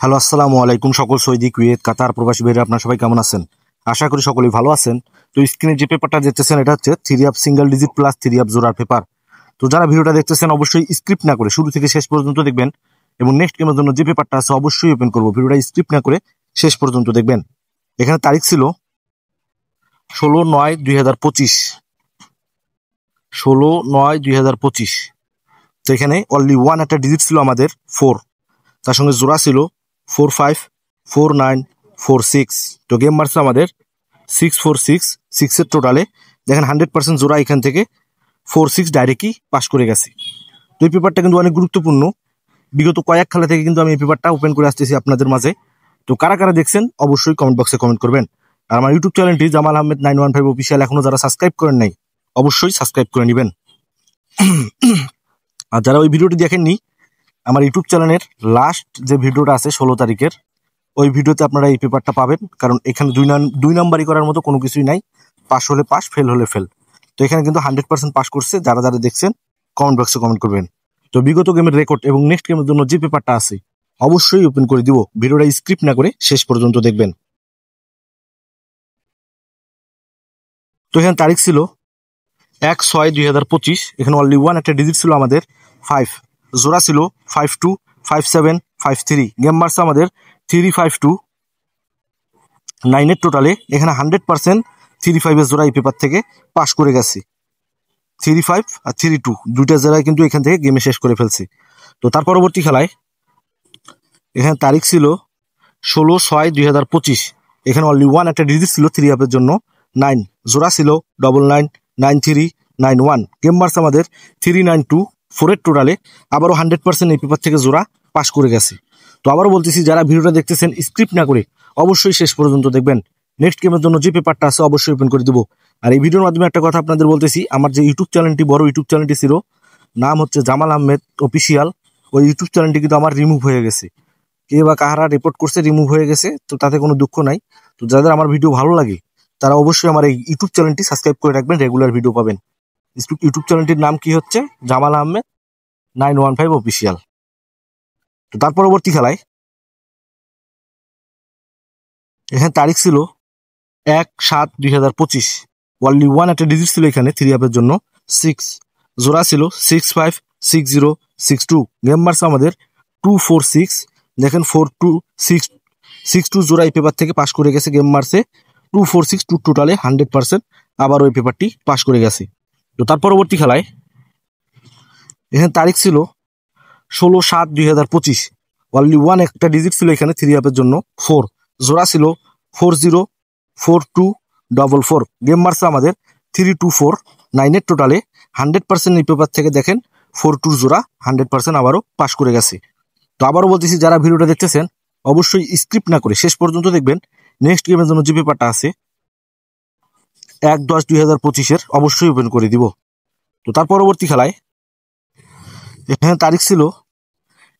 Hello, আসসালামু আলাইকুম। সকল সৌদি, কুয়েত, কাতার প্রবাসী ভাইরা আপনারা সবাই কেমন আছেন? আশা করি সকলেই ভালো আছেন। তো স্ক্রিনে যে পেপারটা দেখতেছেন এটা হচ্ছে 3 সিঙ্গেল ডিজিট প্লাস 3 জোড়ার পেপার। তো যারা ভিডিওটা দেখতেছেন অবশ্যই স্ক্রিপ্ট না করে শুরু থেকে শেষ পর্যন্ত দেখবেন এবং নেক্সট গেমের জন্য যে পেপারটা আছে অবশ্যই ওপেন করবো। ভিডিওটা স্ক্রিপ্ট না করে শেষ পর্যন্ত দেখবেন। এখানে তারিখ ছিল 16/9/2025। 16/9/2025। তো এখানে অনলি ওয়ান একটা ডিজিট ছিল আমাদের 4, তার সঙ্গে জোড়া ছিল 454946। তো গেম মারছে আমাদের 646 টোটালে। দেখেন 100% জোড়া এখান থেকে 46 ডাইরেক্টই পাস করে গেছে। তো এই পেপারটা কিন্তু অনেক গুরুত্বপূর্ণ। বিগত কয়েক খেলা থেকে কিন্তু আমি এই পেপারটা ওপেন করে আসতেছি আপনাদের মাঝে। তো কারা কারা দেখছেন অবশ্যই কমেন্ট বক্সে কমেন্ট করবেন। আর আমার ইউটিউব চ্যানেলটি জামাল আহমেদ 915 অফিসিয়াল এখনো যারা সাবস্ক্রাইব করেন নাই অবশ্যই সাবস্ক্রাইব করে নেবেন। আর যারা ওই ভিডিওটি দেখেননি, আমার ইউটিউব চ্যানেলের লাস্ট যে ভিডিওটা আছে 16 তারিখের, ওই ভিডিওতে আপনারা এই পেপারটা পাবেন। কারণ এখানে দুই নাম্বারই করার মতো কোনো কিছুই নাই। পাস হলে পাস, ফেল হলে ফেল। তো এখানে কিন্তু 100% পাস করছে। যারা যারা দেখছেন কমেন্ট বক্সে কমেন্ট করবেন। তো বিগত গেমের রেকর্ড এবং নেক্সট গেমের জন্য যে পেপারটা আছে অবশ্যই ওপেন করে দিব। ভিডিওটা স্ক্রিপ্ট না করে শেষ পর্যন্ত দেখবেন। তো এখানে তারিখ ছিল 1/6/2025। এখানে অনলি ওয়ান একটা ডিজিট ছিল আমাদের 5, জোড়া ছিল 525753। গেম মারছে আমাদের 3529 টোটালে। এখানে 100% 35 জোড়া এই পেপার থেকে পাস করে গেছে। 35 আর 32 দুইটা জোড়ায় কিন্তু এখান থেকে গেমে শেষ করে ফেলছে। তো তার পরবর্তী খেলায় এখানে তারিখ ছিল 16/6/2025। এখানে অনলি ওয়ান একটা ডিজিট ছিল 3 জন্য 9, জোড়া ছিল 999391। গেম মার্স আমাদের 3924 টোটালে। আবারও 100% এই পেপার থেকে জোড়া পাস করে গেছে। তো আবারও বলতেছি, যারা ভিডিওটা দেখতেছেন স্ক্রিপ্ট না করে অবশ্যই শেষ পর্যন্ত দেখবেন। নেক্সট গেমের জন্য যে পেপারটা আছে অবশ্যই ওপেন করে দিব। আর এই ভিডিওর মাধ্যমে একটা কথা আপনাদের বলতেছি, আমার যে ইউটিউব চ্যানেলটি, বড় ইউটিউব চ্যানেলটি ছিল, নাম হচ্ছে জামাল আহমেদ অফিসিয়াল, ওই ইউটিউব চ্যানেলটি কিন্তু আমার রিমুভ হয়ে গেছে। কে বা কাহারা রিপোর্ট করছে, রিমুভ হয়ে গেছে। তো তাতে কোনো দুঃখ নাই। তো যাদের আমার ভিডিও ভালো লাগে তারা অবশ্যই আমার এই ইউটিউব চ্যানেলটি সাবস্ক্রাইব করে রাখবেন, রেগুলার ভিডিও পাবেন। ইউটিউব চ্যানেলটির নাম কি হচ্ছে জামাল আহমেদ 915 অফিসিয়াল। তো তার পরবর্তী খেলায় এখানে তারিখ ছিল 1/7/2025। অনলি ওয়ান একটা ডিজিট ছিল এখানে 3 জন্য 6, জোড়া ছিল 656062। গেম মার্স আমাদের 246। দেখেন 4262 জোড়া এই পেপার থেকে পাস করে গেছে। গেম মার্সে 2462 টোটালে 100% আবার ওই পেপারটি পাস করে গেছে। তো তার পরবর্তী খেলায় এখানে তারিখ ছিল 16/7/2025। অনলি ওয়ান একটা ডিজিট ছিল এখানে 3 জন্য 4, জোড়া ছিল 404244। গেম মার্সে আমাদের 3249 টোটালে। 100% এই পেপার থেকে দেখেন 42 জোড়া 100% আবারও পাস করে গেছে। তো আবারও বলতেছি, যারা ভিডিওটা দেখতেছেন অবশ্যই স্ক্রিপ্ট না করে শেষ পর্যন্ত দেখবেন। নেক্সট গেমের জন্য যে পেপারটা আছে 1/10/2025 অবশ্যই ওপেন করে দিব। তো তার পরবর্তী খেলায় এখানে তারিখ ছিল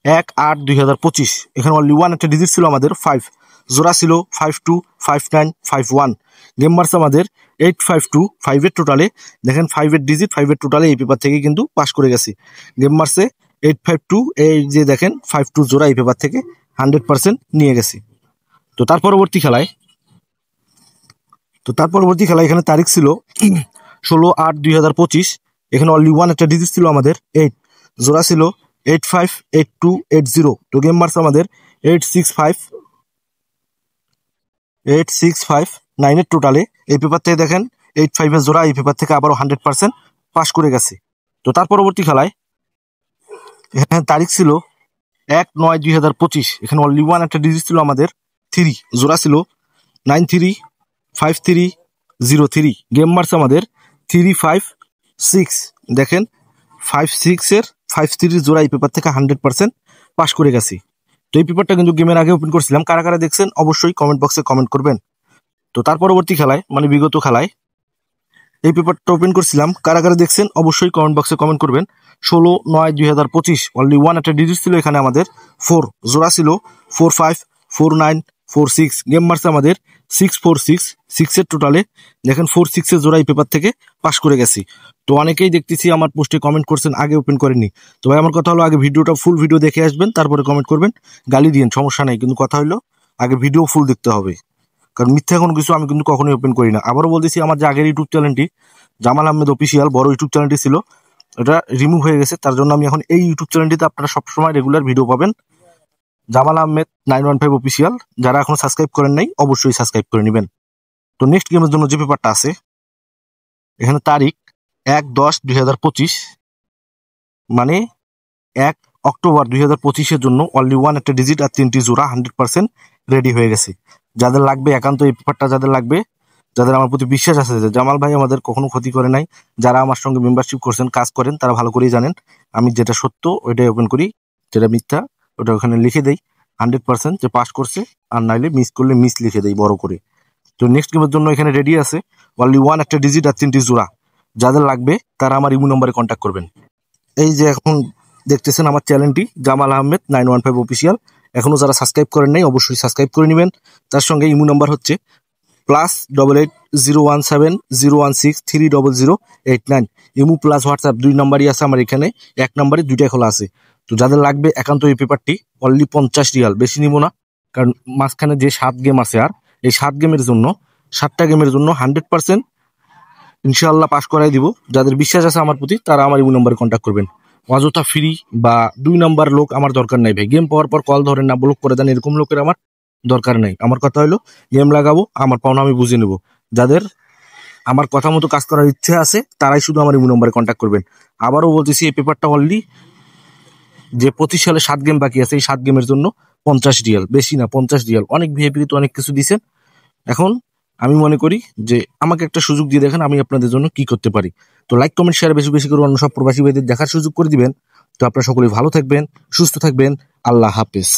1/8/2025। এখানে অনলি ওয়ান একটা ডিজিট ছিল আমাদের 5, জোড়া ছিল 525951। গেম মার্স আমাদের 8525 টোটালে। দেখেন 5 টোটালে এই পেপার থেকে কিন্তু পাস করে গেছে। গেম মার্সে 852, এই যে দেখেন 52 জোড়া এই পেপার থেকে 100% নিয়ে গেছে। তো তার পরবর্তী খেলায় এখানে তারিখ ছিল 16/8/2025। এখানে অনলি ওয়ান একটা ডিজিট ছিল আমাদের 8, জোড়া ছিল 858280। তো গেম মার্স আমাদের 8659 টোটালে। এই পেপার থেকে দেখেন 85 জোড়া এই পেপার থেকে আবারও 100% পাস করে গেছে। তো তার পরবর্তী খেলায় এখানে তারিখ ছিল 1/9/2025। এখানে অনলি ওয়ান একটা ডিজিট ছিল আমাদের 3, জোড়া ছিল 935303। গেম মার্স আমাদের 356। দেখেন 53 জোড়া এই পেপার থেকে 100% পাস করে গেছে। তো এই পেপারটা কিন্তু গেমের আগে ওপেন করছিলাম। কারা কারা দেখছেন অবশ্যই কমেন্ট বক্সে কমেন্ট করবেন। তো তার পরবর্তী খেলায় মানে বিগত খেলায় এই পেপারটা ওপেন করছিলাম। কারা কারা দেখছেন অবশ্যই কমেন্ট বক্সে কমেন্ট করবেন। 16/9/2025। অনলি ওয়ান একটা ডিজিট ছিল এখানে আমাদের 4, জোড়া ছিল 454946। গেম মার্স আমাদের 646 টোটালে। দেখেন 46 জোড়া এই পেপার থেকে পাস করে গেছি। তো অনেকেই দেখতেছি আমার পোস্টে কমেন্ট করছেন আগে ওপেন করেননি। তো ভাই আমার কথা হলো আগে ভিডিওটা ফুল ভিডিও দেখে আসবেন, তারপরে কমেন্ট করবেন। গালি দিন সমস্যা নেই, কিন্তু কথা হলো আগে ভিডিও ফুল দেখতে হবে, কারণ মিথ্যা কোনো কিছু আমি কিন্তু কখনোই ওপেন করি না। আবারও বলতেছি, আমার যে আগের ইউটিউব চ্যানেলটি জামাল আহমেদ অফিসিয়াল বড় ইউটিউব চ্যানেলটি ছিল, এটা রিমুভ হয়ে গেছে। তার জন্য আমি এখন এই ইউটিউব চ্যানেলটিতে আপনারা সবসময় রেগুলার ভিডিও পাবেন, জামাল আহমেদ 915 অফিসিয়াল। যারা এখন সাবস্ক্রাইব করেন নাই অবশ্যই সাবস্ক্রাইব করে নেবেন। তো নেক্সট গেমের জন্য যে পেপারটা আছে, এখানে তারিখ 1/10/2025, মানে 1 অক্টোবর 2025-এর জন্য অনলি ওয়ান একটা ডিজিট আর 3টি জোড়া 100% রেডি হয়ে গেছে। যাদের লাগবে একান্ত এই পেপারটা, যাদের লাগবে, যাদের আমার প্রতি বিশ্বাস আছে যে জামাল ভাই আমাদের কখনো ক্ষতি করে নাই, যারা আমার সঙ্গে মেম্বারশিপ করছেন, কাজ করেন, তারা ভালো করেই জানেন আমি যেটা সত্য ওইটাই ওপেন করি, যেটা মিথ্যা ওটা ওখানে লিখে দেই 100% যে পাস করছে, আর নাইলে মিস করলে মিস লিখে দেই বড় করে। তো নেক্সট গেমের জন্য এখানে রেডি আছে অনলি ওয়ান একটা ডিজিট আর 3টি জোড়া। যাদের লাগবে তারা আমার ইমো নম্বরে কন্ট্যাক্ট করবেন। এই যে এখন দেখতেছেন আমার চ্যানেলটি জামাল আহমেদ 915 অফিসিয়াল, এখনো যারা সাবস্ক্রাইব করেন নাই অবশ্যই সাবস্ক্রাইব করে নেবেন। তার সঙ্গে ইমো নাম্বার হচ্ছে +88017016300089। ইমো প্লাস হোয়াটসঅ্যাপ 2 নাম্বারই আছে আমার এখানে, 1 নাম্বারে 2টাই খোলা আছে। তো যাদের লাগবে একান্ত এই পেপারটি অনলি 50 রিয়াল, বেশি নিব না, কারণ মাঝখানে যে 7 গেম আছে, আর এই 7 গেমের জন্য 7টা গেমের জন্য 100% ইনশাআল্লাহ পাস করাই দিব। যাদের বিশ্বাস আছে আমার প্রতি তারা আমার ইমো নাম্বারে কন্ট্যাক্ট করবেন। অযথা ফ্রি বা 2 নাম্বার লোক আমার দরকার নাই ভাই। গেম পাওয়ার পর কল ধরেন না, ব্লক করে দেন, এরকম লোকের আমার দরকার নাই। আমার কথা হলো গেম লাগাবো, আমার পাওনা আমি বুঝে নেব। যাদের আমার কথা মতো কাজ করার ইচ্ছে আছে তারাই শুধু আমার ইমো নাম্বারে কন্ট্যাক্ট করবেন। আবারও বলতেছি, এই পেপারটা অনলি যে 25 সালে 7 গেম বাকি আছে, এই 7 গেমের জন্য 50 রিয়াল, বেশি না 50 রিয়াল। অনেক ভিআইপি তো অনেক কিছু দিছেন। এখন আমি মনে করি যে আমাকে একটা সুযোগ দিয়ে দেখেন আমি আপনাদের জন্য কি করতে পারি। তো লাইক কমেন্ট শেয়ার বেশি বেশি করে অন্য সব প্রবাসী ভাইদের দেখার সুযোগ করে দিবেন। তো আপনারা সকলেই ভালো থাকবেন, সুস্থ থাকবেন। আল্লাহ হাফেজ।